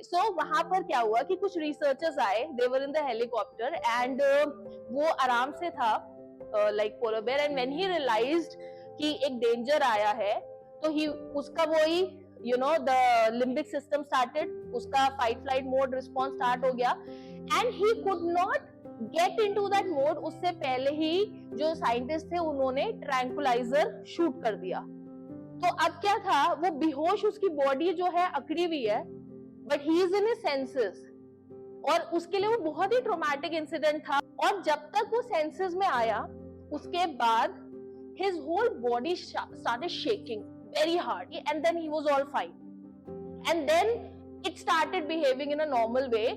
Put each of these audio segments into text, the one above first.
सो वहां पर क्या हुआ कि कुछ रिसर्चर्स आए, they were in the helicopter and वो आराम से था like polar bear, and when he realized कि एक डेंजर आया है तो ही उसका वही द लिम्बिक सिस्टम स्टार्टेड, उसका fight flight mode response start हो गया and he could not get into that mode. उससे पहले ही जो साइंटिस्ट थे उन्होंने ट्रैंकुलाइजर शूट कर दिया। तो अब क्या था, वो बेहोश, उसकी बॉडी जो है अकड़ी हुई है, but he is in his senses, और उसके लिए वो बहुत ही ट्रॉमेटिक इंसिडेंट था। और जब तक वो सेंसेस में आया उसके बाद his whole body started shaking very hard and then he was all fine and then it started behaving in a normal way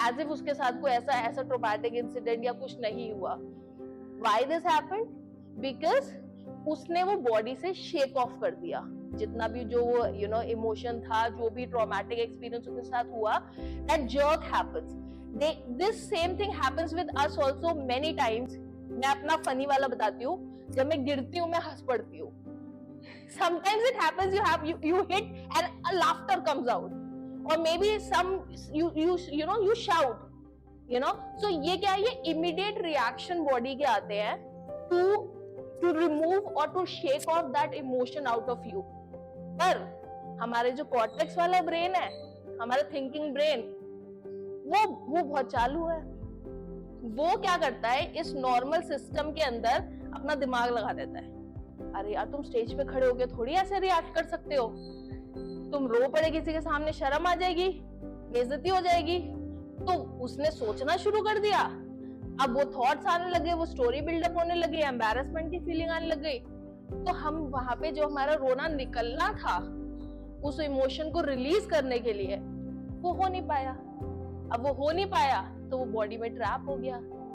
as if उसके साथ कोई ऐसा traumatic incident या कुछ नहीं हुआ। Why this happened? Because उसने वो बॉडी से शेक ऑफ कर दिया जितना भी जो वो इमोशन था, जो भी ट्रॉमेटिक एक्सपीरियंस उसके साथ हुआ, that jerk happens. This same thing happens with us also many times. मैं अपना फनी वाला बताती हूँ, जब मैं गिरती हूँ मैं हंस पड़ती हूँ। Sometimes it happens you hit and a laughter comes out, or maybe you shout, so ये क्या है, ये immediate reaction body के आते हैं to remove or to shake off that emotion out of you। पर हमारे जो कॉर्टेक्स वाला ब्रेन है, हमारा थिंकिंग ब्रेन, वो बहुत चालू है। वो क्या करता है, इस नॉर्मल सिस्टम के अंदर अपना दिमाग लगा देता है। अरे यार तुम स्टेज पे खड़े होके थोड़ी ऐसे रिएक्ट कर सकते हो, तुम रो पड़े किसी के सामने, शर्म आ जाएगी, बेइज्जती हो जाएगी। तो उसने सोचना शुरू कर दिया, अब वो थॉट्स आने लगे, वो स्टोरी बिल्डअप होने लगी, एम्बैरेसमेंट की फीलिंग आने लग गई। तो हम वहां पे जो हमारा रोना निकलना था उस इमोशन को रिलीज करने के लिए, वो हो नहीं पाया। अब वो हो नहीं पाया तो वो बॉडी में ट्रैप हो गया।